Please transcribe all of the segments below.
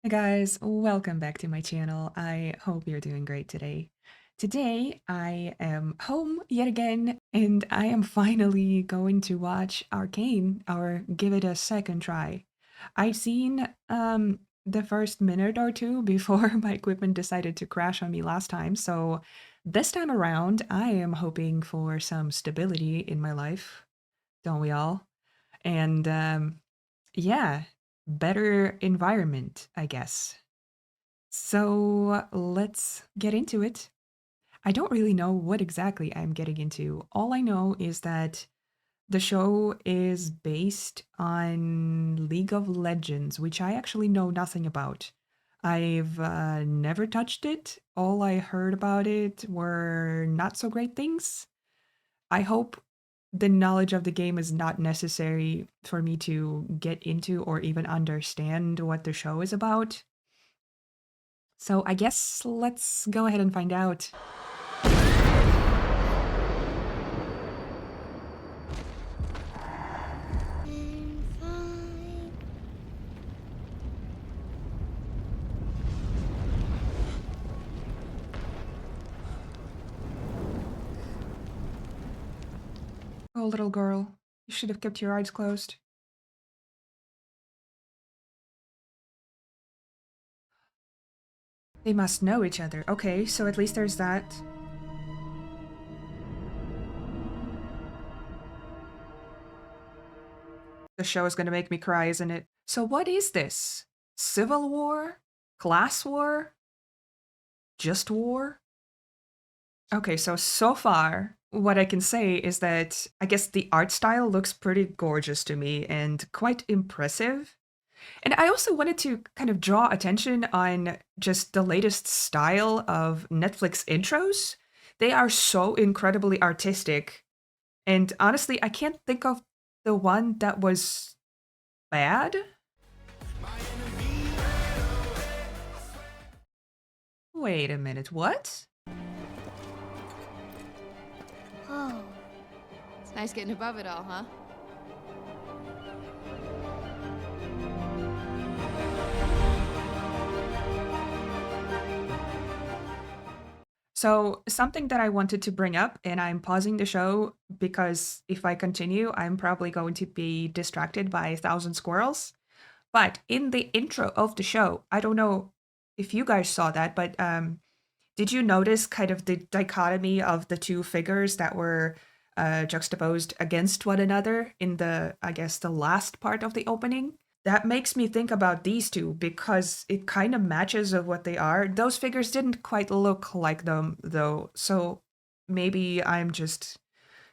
Hey guys, welcome back to my channel. I hope you're doing great today. Today I am home yet again and I am finally going to watch Arcane or give it a second try. I've seen the first minute or two before my equipment decided to crash on me last time, so this time around I am hoping for some stability in my life, don't we all? And yeah, better environment, I guess. So let's get into it. I don't really know what exactly I'm getting into. All I know is that the show is based on League of Legends, which I actually know nothing about. I've never touched it. All I heard about it were not so great things. I hope the knowledge of the game is not necessary for me to get into or even understand what the show is about. So I guess let's go ahead and find out. Oh, little girl, you should have kept your eyes closed. They must know each other. Okay, so at least there's that. The show is gonna make me cry, isn't it? So what is this? Civil war? Class war? Just war? Okay, so far, what I can say is that I guess the art style looks pretty gorgeous to me and quite impressive. And I also wanted to kind of draw attention on just the latest style of Netflix intros. They are so incredibly artistic. And honestly, I can't think of the one that was bad. Wait a minute, what? Oh. It's nice getting above it all, huh? So, something that I wanted to bring up, and I'm pausing the show because if I continue, I'm probably going to be distracted by 1,000 squirrels. But in the intro of the show, I don't know if you guys saw that, but did you notice kind of the dichotomy of the two figures that were juxtaposed against one another in the, I guess, the last part of the opening? That makes me think about these two because it kind of matches of what they are. Those figures didn't quite look like them though, so maybe I'm just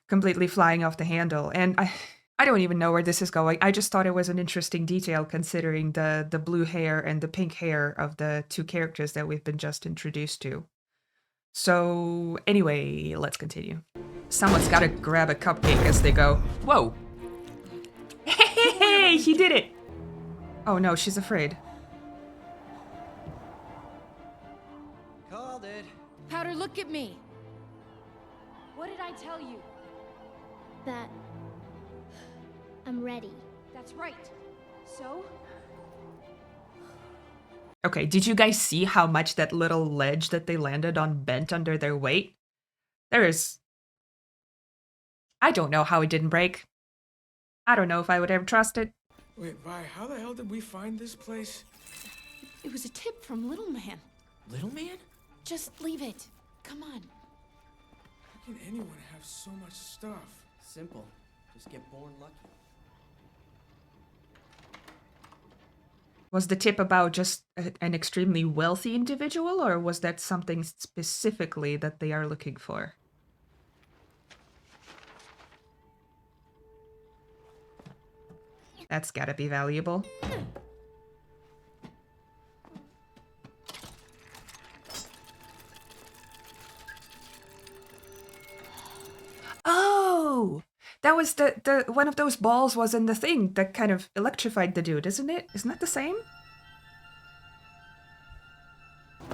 completely flying off the handle. And I don't even know where this is going. I just thought it was an interesting detail considering the blue hair and the pink hair of the two characters that we've been just introduced to. So anyway, let's continue. Someone's gotta grab a cupcake as they go. Whoa! Hey, he did it! Oh no, she's afraid. Called it. Powder, look at me! What did I tell you? That I'm ready. That's right. So? Okay, did you guys see how much that little ledge that they landed on bent under their weight? I don't know how it didn't break. I don't know if I would ever trust it. Wait, Vi, how the hell did we find this place? It was a tip from Little Man. Little Man? Just leave it. Come on. How can anyone have so much stuff? Simple. Just get born lucky. Was the tip about just an extremely wealthy individual, or was that something specifically that they are looking for? That's gotta be valuable. Oh! That was the one of those balls was in the thing that kind of electrified the dude, isn't it? Isn't that the same?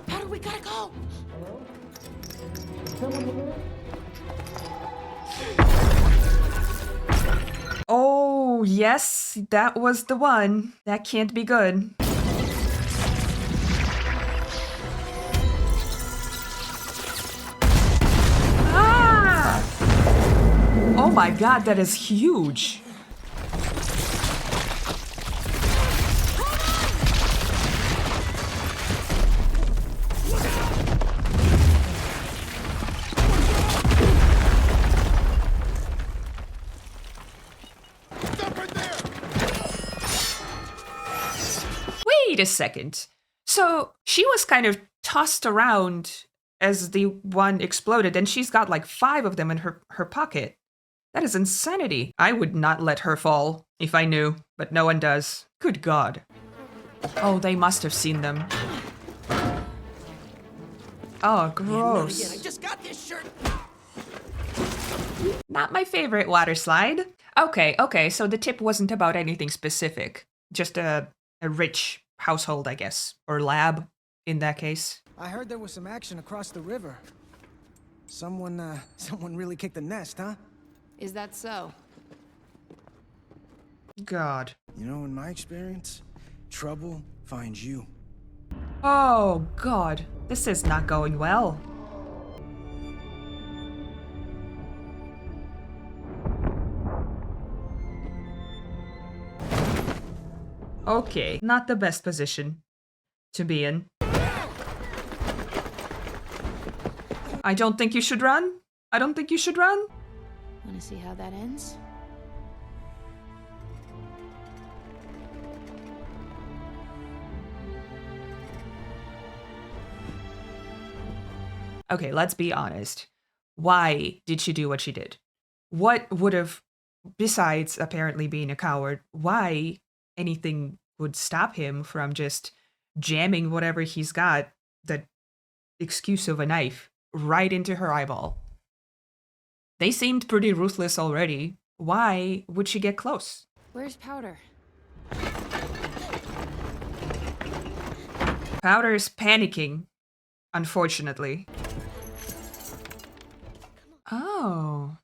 Powder, we gotta go! Oh, yes, that was the one. That can't be good. my god, that is huge. Wait a second. So she was kind of tossed around as the one exploded, and she's got like 5 of them in her pocket. That is insanity. I would not let her fall if I knew, but no one does. Good God. Oh, they must have seen them. Oh, gross. I just got this shirt. Not my favorite water slide. Okay, so the tip wasn't about anything specific. Just a rich household, I guess. Or lab, in that case. I heard there was some action across the river. Someone really kicked the nest, huh? Is that so? God. You know, in my experience, trouble finds you. Oh, God. This is not going well. Okay, not the best position to be in. I don't think you should run. I don't think you should run. Want to see how that ends? Okay, let's be honest. Why did she do what she did? What would have, besides apparently being a coward, why anything would stop him from just jamming whatever he's got, the excuse of a knife, right into her eyeball? They seemed pretty ruthless already. Why would she get close? Where's Powder? Powder's panicking, unfortunately. Oh.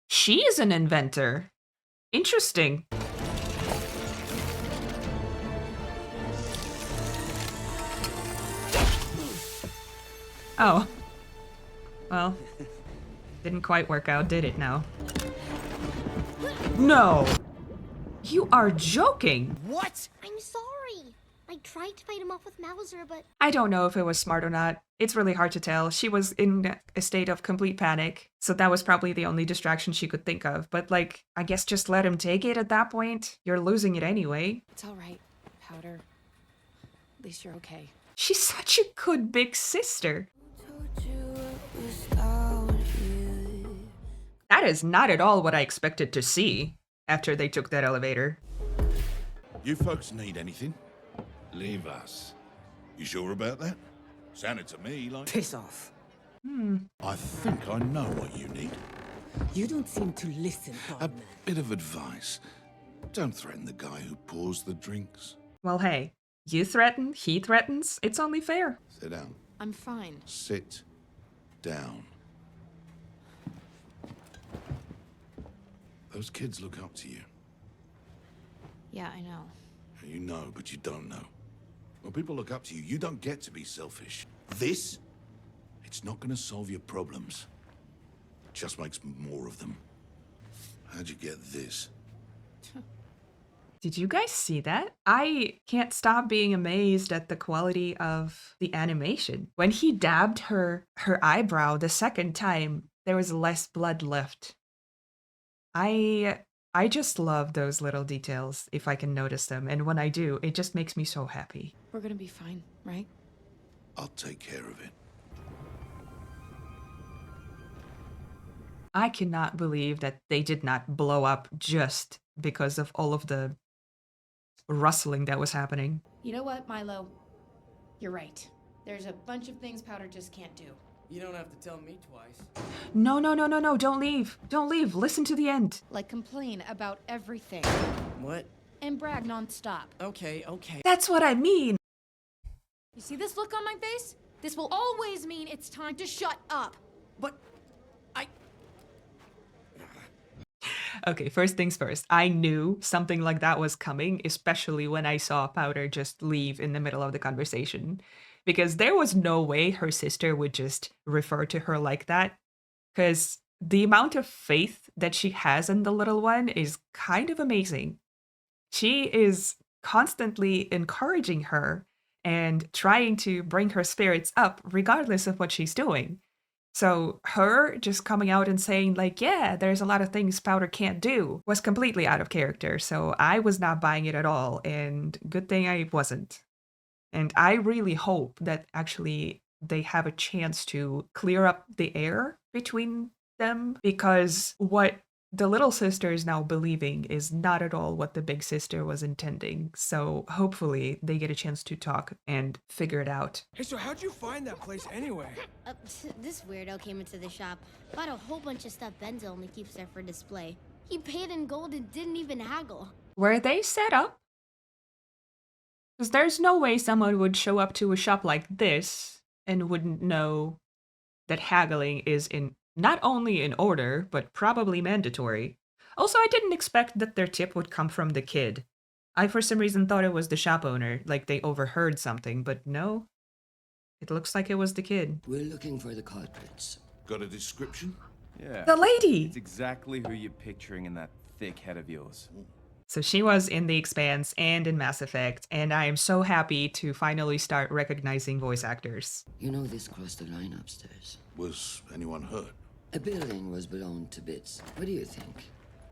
She's an inventor. Interesting. Oh. Well, didn't quite work out, did it now? No! You are joking! What? I'm sorry. I tried to fight him off with Mauser, but I don't know if it was smart or not. It's really hard to tell. She was in a state of complete panic, so that was probably the only distraction she could think of. But, like, I guess just let him take it at that point. You're losing it anyway. It's all right, Powder. At least you're okay. She's such a good big sister. That is not at all what I expected to see after they took that elevator. You folks need anything? Leave us. You sure about that? Sounded to me like... Piss off. I think I know what you need. You don't seem to listen, A Baldman. bit of advice. Don't threaten the guy who pours the drinks. Well, hey, you threaten, he threatens, it's only fair. Sit down. I'm fine. Sit down. Those kids look up to you. Yeah, I know. You know, but you don't know. When people look up to you, you don't get to be selfish. This, it's not going to solve your problems. It just makes more of them. How'd you get this? Did you guys see that? I can't stop being amazed at the quality of the animation. When he dabbed her eyebrow the second time, there was less blood left. I just love those little details if I can notice them, and when I do, it just makes me so happy. We're gonna be fine, right? I'll take care of it. I cannot believe that they did not blow up just because of all of the rustling that was happening. You know what, Milo? You're right. There's a bunch of things Powder just can't do. You don't have to tell me twice. No, don't leave. Don't leave. Listen to the end. Like complain about everything. What? And brag nonstop. Okay. That's what I mean. You see this look on my face? This will always mean it's time to shut up. But I... Okay, first things first. I knew something like that was coming, especially when I saw Powder just leave in the middle of the conversation. Because there was no way her sister would just refer to her like that. Because the amount of faith that she has in the little one is kind of amazing. She is constantly encouraging her and trying to bring her spirits up regardless of what she's doing. So her just coming out and saying like, yeah, there's a lot of things Powder can't do was completely out of character. So I was not buying it at all, and good thing I wasn't. And I really hope that actually they have a chance to clear up the air between them, because what the little sister is now believing is not at all what the big sister was intending. So hopefully they get a chance to talk and figure it out. Hey, so how'd you find that place anyway? This weirdo came into the shop, bought a whole bunch of stuff Benzo only keeps there for display. He paid in gold and didn't even haggle. Were they set up? Because there's no way someone would show up to a shop like this and wouldn't know that haggling is in not only in order, but probably mandatory. Also, I didn't expect that their tip would come from the kid. I for some reason thought it was the shop owner, like they overheard something, but no. It looks like it was the kid. We're looking for the culprits. Got a description? Yeah. The lady! It's exactly who you're picturing in that thick head of yours. So she was in The Expanse and in Mass Effect, and I am so happy to finally start recognizing voice actors. You know this crossed the line upstairs. Was anyone hurt? A building was blown to bits. What do you think?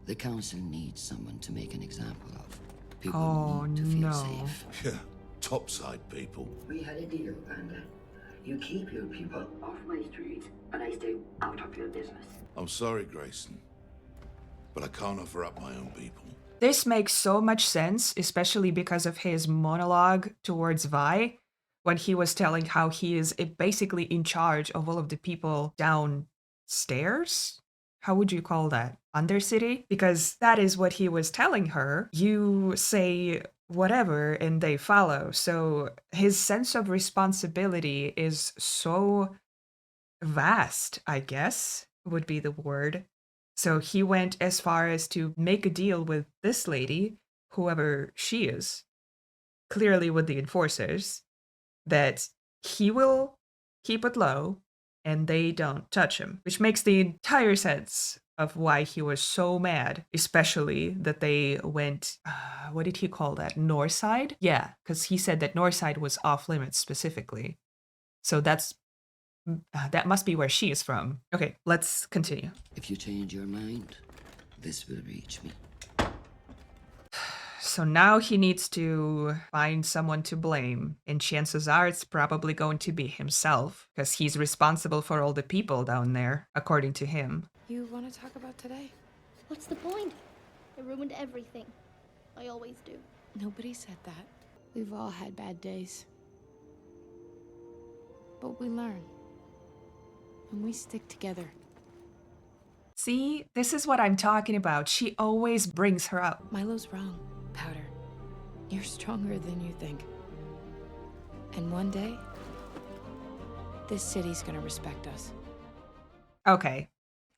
The council needs someone to make an example of. People need to feel safe. Yeah, topside people. We had a deal, Panda. You keep your people off my streets, and I stay out of your business. I'm sorry, Grayson, but I can't offer up my own people. This makes so much sense, especially because of his monologue towards Vi, when he was telling how he is basically in charge of all of the people downstairs? How would you call that? Undercity? Because that is what he was telling her. You say whatever and they follow. So his sense of responsibility is so vast, I guess, would be the word. So he went as far as to make a deal with this lady, whoever she is, clearly with the enforcers, that he will keep it low and they don't touch him, which makes the entire sense of why he was so mad, especially that they went, what did he call that? Northside? Yeah, because he said that Northside was off limits specifically. So that must be where she is from. Okay, let's continue. If you change your mind, this will reach me. So now he needs to find someone to blame, and chances are it's probably going to be himself, because he's responsible for all the people down there, according to him. You want to talk about today? What's the point? I ruined everything. I always do. Nobody said that. We've all had bad days. But we learn. And we stick together. See, this is what I'm talking about. She always brings her up. Milo's wrong, Powder. You're stronger than you think. And one day, this city's gonna respect us. Okay.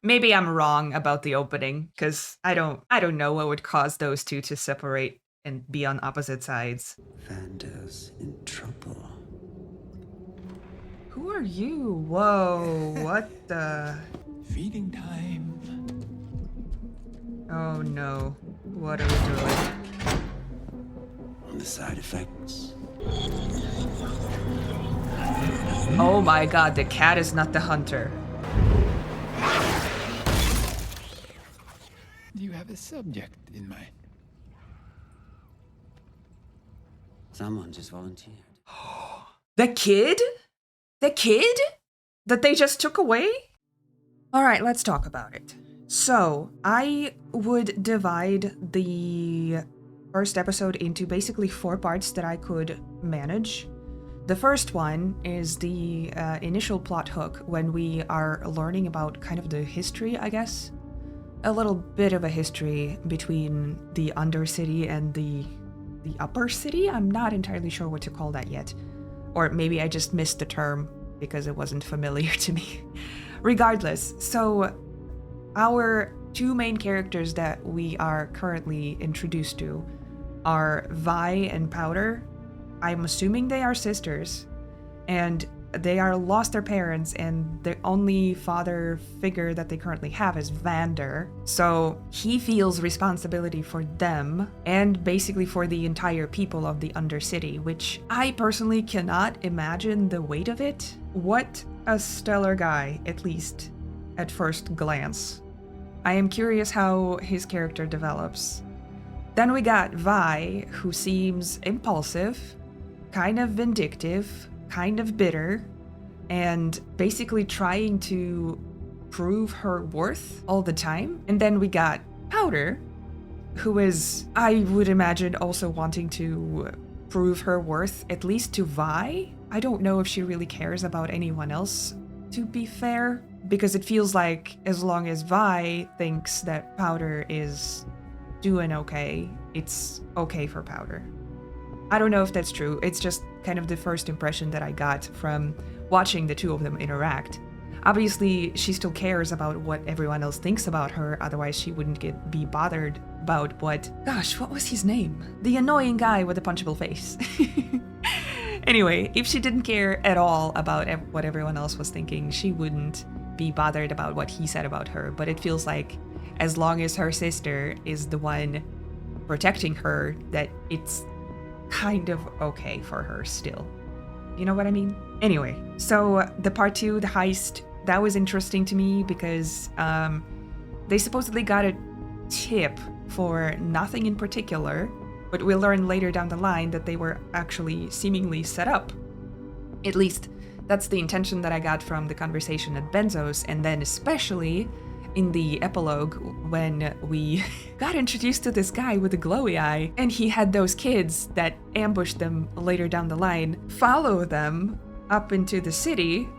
Maybe I'm wrong about the opening, because I don't know what would cause those two to separate and be on opposite sides. Vander's in trouble. Who are you? Whoa, what the? Feeding time. Oh no. What are we doing? On the side effects. Oh my god, the cat is not the hunter. Do you have a subject in mind? Someone just volunteered. The kid? The kid? That they just took away? Alright, let's talk about it. So, I would divide the first episode into basically 4 parts that I could manage. The first one is the initial plot hook when we are learning about kind of the history, I guess. A little bit of a history between the Undercity and the Upper City? I'm not entirely sure what to call that yet. Or maybe I just missed the term because it wasn't familiar to me. Regardless, so our 2 main characters that we are currently introduced to are Vi and Powder. I'm assuming they are sisters. And they are lost their parents, and the only father figure that they currently have is Vander. So he feels responsibility for them and basically for the entire people of the Undercity, which I personally cannot imagine the weight of it. What a stellar guy, at least at first glance. I am curious how his character develops. Then we got Vi, who seems impulsive, kind of vindictive, kind of bitter, and basically trying to prove her worth all the time. And then we got Powder, who is, I would imagine, also wanting to prove her worth, at least to Vi. I don't know if she really cares about anyone else, to be fair, because it feels like as long as Vi thinks that Powder is doing okay, it's okay for Powder. I don't know if that's true. It's just kind of the first impression that I got from watching the two of them interact. Obviously, she still cares about what everyone else thinks about her, otherwise she wouldn't be bothered about what was his name? The annoying guy with the punchable face. Anyway, if she didn't care at all about what everyone else was thinking, she wouldn't be bothered about what he said about her. But it feels like as long as her sister is the one protecting her, that it's kind of okay for her still. You know what I mean? Anyway, so the part 2, the heist, that was interesting to me because they supposedly got a tip for nothing in particular, but we'll learn later down the line that they were actually seemingly set up. At least that's the intention that I got from the conversation at Benzo's, and then especially in the epilogue when we got introduced to this guy with a glowy eye, and he had those kids that ambushed them later down the line follow them up into the city,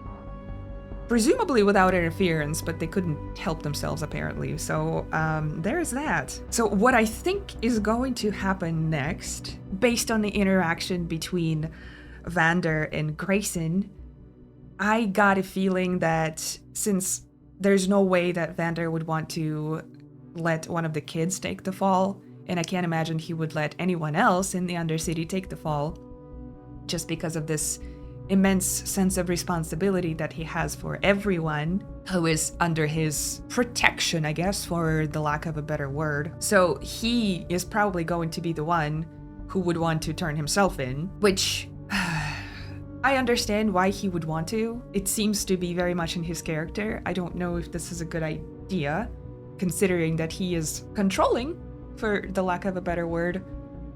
presumably without interference, but they couldn't help themselves apparently. So there's that. So what I think is going to happen next, based on the interaction between Vander and Grayson, I got a feeling that since there's no way that Vander would want to let one of the kids take the fall, and I can't imagine he would let anyone else in the Undercity take the fall, just because of this immense sense of responsibility that he has for everyone who is under his protection, I guess, for the lack of a better word. So he is probably going to be the one who would want to turn himself in, which I understand why he would want to. It seems to be very much in his character. I don't know if this is a good idea, considering that he is controlling, for the lack of a better word,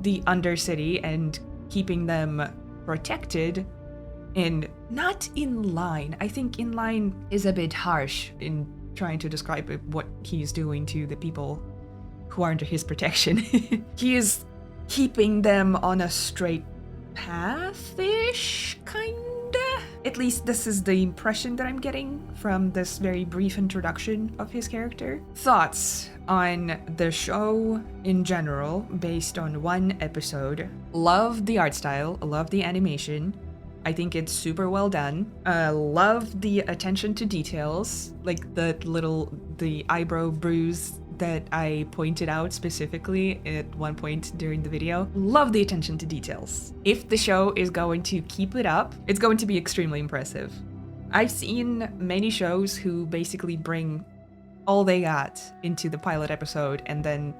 the Undercity and keeping them protected and not in line. I think in line is a bit harsh in trying to describe what he's doing to the people who are under his protection. He is keeping them on a straight path-ish, kinda. At least this is the impression that I'm getting from this very brief introduction of his character. Thoughts on the show in general, based on one episode. Love the art style, love the animation. I think it's super well done. Love the attention to details, like the eyebrow bruise that I pointed out specifically at one point during the video. Love the attention to details. If the show is going to keep it up, it's going to be extremely impressive. I've seen many shows who basically bring all they got into the pilot episode and then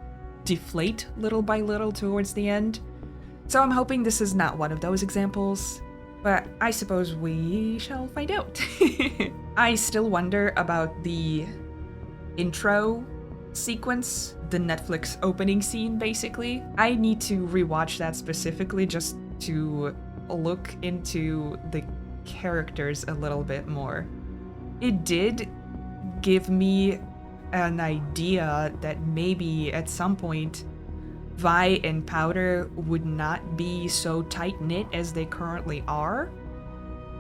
deflate little by little towards the end. So I'm hoping this is not one of those examples, but I suppose we shall find out. I still wonder about the intro sequence, the Netflix opening scene, basically. I need to rewatch that specifically just to look into the characters a little bit more. It did give me an idea that maybe at some point Vi and Powder would not be so tight-knit as they currently are.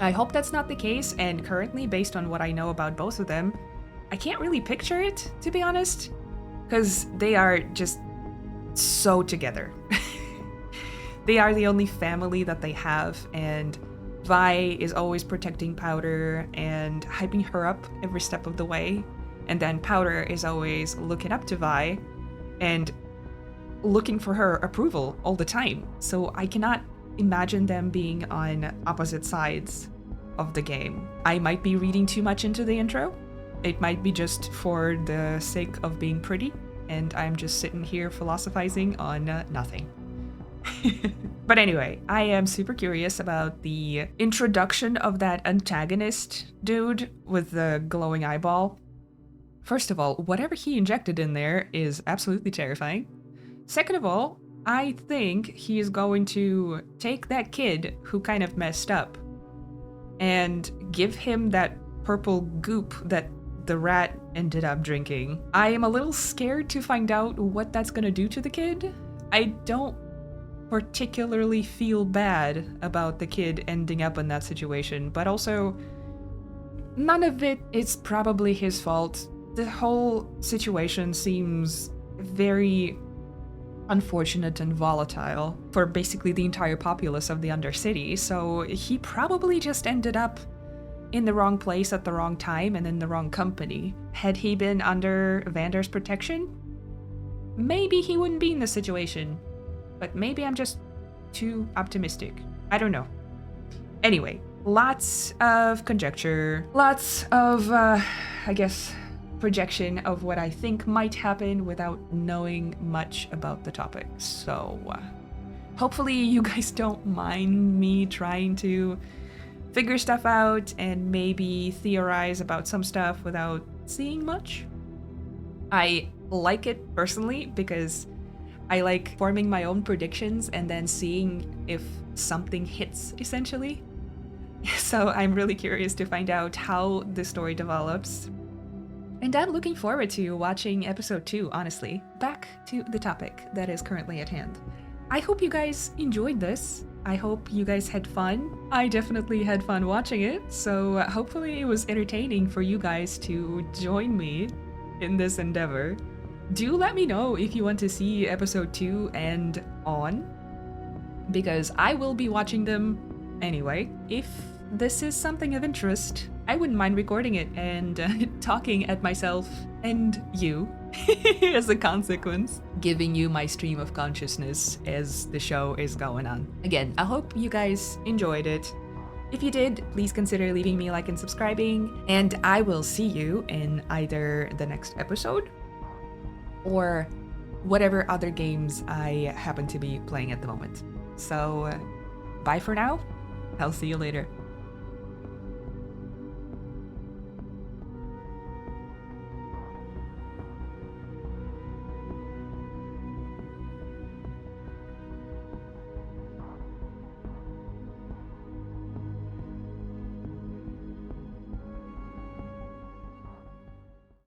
I hope that's not the case, and currently, based on what I know about both of them, I can't really picture it, to be honest, because they are just so together. They are the only family that they have, and Vi is always protecting Powder and hyping her up every step of the way, and then Powder is always looking up to Vi and looking for her approval all the time. So I cannot imagine them being on opposite sides of the game. I might be reading too much into the intro. It might be just for the sake of being pretty, and I'm just sitting here philosophizing on nothing. But anyway, I am super curious about the introduction of that antagonist dude with the glowing eyeball. First of all, whatever he injected in there is absolutely terrifying. Second of all, I think he is going to take that kid who kind of messed up and give him that purple goop that the rat ended up drinking. I am a little scared to find out what that's gonna do to the kid. I don't particularly feel bad about the kid ending up in that situation, but also none of it is probably his fault. The whole situation seems very unfortunate and volatile for basically the entire populace of the Undercity, so he probably just ended up in the wrong place at the wrong time and in the wrong company. Had he been under Vander's protection, maybe he wouldn't be in this situation. But maybe I'm just too optimistic. I don't know. Anyway, lots of conjecture, lots of, I guess, projection of what I think might happen without knowing much about the topic. So, hopefully you guys don't mind me trying to figure stuff out and maybe theorize about some stuff without seeing much. I like it personally because I like forming my own predictions and then seeing if something hits, essentially. So I'm really curious to find out how the story develops. And I'm looking forward to watching episode 2, honestly. Back to the topic that is currently at hand. I hope you guys enjoyed this. I hope you guys had fun. I definitely had fun watching it, so hopefully it was entertaining for you guys to join me in this endeavor. Do let me know if you want to see episode 2 and on, because I will be watching them anyway. If this is something of interest, I wouldn't mind recording it and talking at myself and you as a consequence, giving you my stream of consciousness as the show is going on. Again, I hope you guys enjoyed it. If you did, please consider leaving me a like and subscribing, and I will see you in either the next episode or whatever other games I happen to be playing at the moment. So, bye for now. I'll see you later.